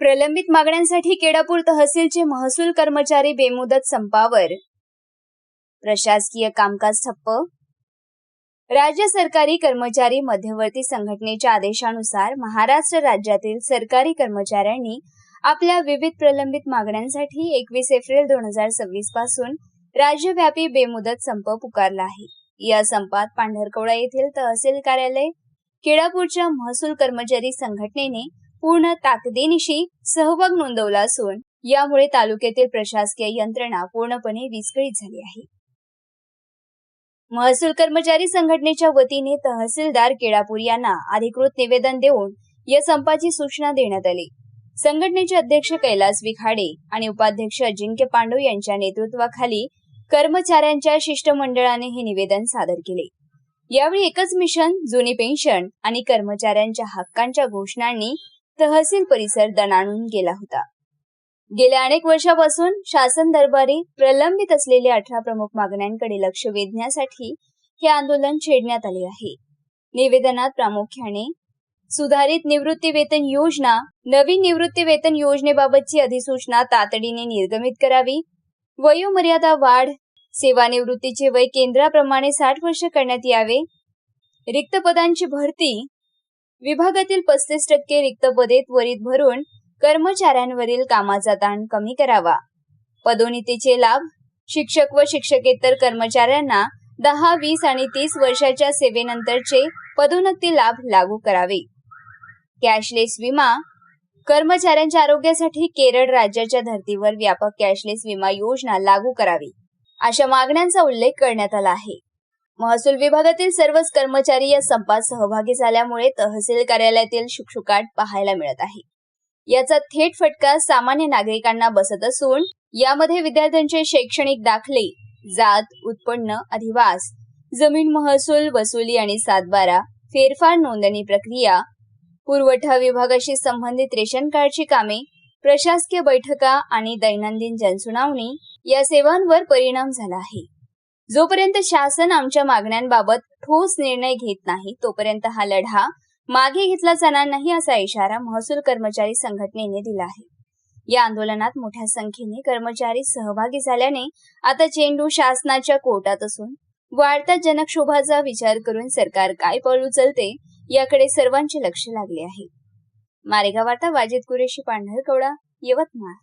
प्रलंबित मागण्यांसाठी केडापूर तहसीलचे महसूल कर्मचारी बेमुदत संपावर. प्रशासकीय कामकाज ठप्प. राज्य सरकारी कर्मचारी मध्यवर्ती संघटनेच्या आदेशानुसार महाराष्ट्र राज्यातील सरकारी कर्मचाऱ्यांनी आपल्या विविध प्रलंबित मागण्यांसाठी 21 एप्रिल 2026 पासून राज्यव्यापी बेमुदत संप पुकारला आहे. या संपात पांढरकवडा येथील तहसील कार्यालय, केडापूरच्या महसूल कर्मचारी संघटनेने पूर्ण ताकदीनिशी सहभाग नोंदवला असून यामुळे तालुक्यातील प्रशासकीय यंत्रणा पूर्णपणे विस्कळीत झाली आहे. महसूल कर्मचारी संघटनेच्या वतीने तहसीलदार केडापूर यांना अधिकृत निवेदन देऊन या संपाची सूचना देण्यात आली. संघटनेचे अध्यक्ष कैलास विखाडे आणि उपाध्यक्ष अजिंक्य पांडू यांच्या नेतृत्वाखाली कर्मचाऱ्यांच्या शिष्टमंडळाने हे निवेदन सादर केले. यावेळी एकच मिशन, जुनी पेन्शन आणि कर्मचाऱ्यांच्या हक्कांच्या घोषणांनी तहसील परिसर दणाणून गेला होता. गेल्या अनेक वर्षापासून शासन दरबारी प्रलंबित असलेल्या 18 प्रमुख मागण्यांकडे लक्ष वेधण्यासाठी हे आंदोलन छेडण्यात आले आहे. निवेदनात प्रामुख्याने सुधारित निवृत्ती वेतन योजना, नवीन निवृत्ती वेतन योजनेबाबतची अधिसूचना तातडीने निर्गमित करावी, वयोमर्यादा वाढ, सेवानिवृत्तीचे वय केंद्राप्रमाणे 60 वर्ष करण्यात यावे, रिक्त पदांची भरती, विभागातील 35% रिक्त पदे त्वरित भरून कर्मचाऱ्यांवरील कामाचा ताण कमी करावा, पदोन्नतीचे लाभ, शिक्षक व शिक्षकेतर कर्मचाऱ्यांना 10, 20 आणि 30 वर्षाच्या सेवेनंतरचे पदोन्नती लाभ लागू करावे, कॅशलेस विमा, कर्मचाऱ्यांच्या आरोग्यासाठी केरळ राज्याच्या धर्तीवर व्यापक कॅशलेस विमा योजना लागू करावी, अशा मागण्यांचा उल्लेख करण्यात आला आहे. महसूल विभागातील सर्वच कर्मचारी या संपात सहभागी झाल्यामुळे तहसील कार्यालयातील शुकशुकाट पाहायला मिळत आहे. याचा थेट फटका सामान्य नागरिकांना बसत असून यामध्ये विद्यार्थ्यांचे शैक्षणिक दाखले, जात, उत्पन्न, अधिवास, जमीन महसूल वसुली आणि 7/12, फेरफार नोंदणी प्रक्रिया, पुरवठा विभागाशी संबंधित रेशन कार्डची कामे, प्रशासकीय बैठका आणि दैनंदिन जनसुनावणी या सेवांवर परिणाम झाला आहे. जोपर्यंत शासन आमच्या मागण्यांबाबत ठोस निर्णय घेत नाही तोपर्यंत हा लढा मागे घेतला जाणार नाही, असा इशारा महसूल कर्मचारी संघटनेने दिला आहे. या आंदोलनात मोठ्या संख्येने कर्मचारी सहभागी झाल्याने आता चेंडू शासनाच्या कोर्टात असून वाढत्या जनक्षोभाचा विचार करून सरकार काय पाऊल उचलते याकडे सर्वांचे लक्ष लागले आहे. मारेगाव वार्ता, वाजिद कुरेशी, पांढरकवडा, यवतमाळ.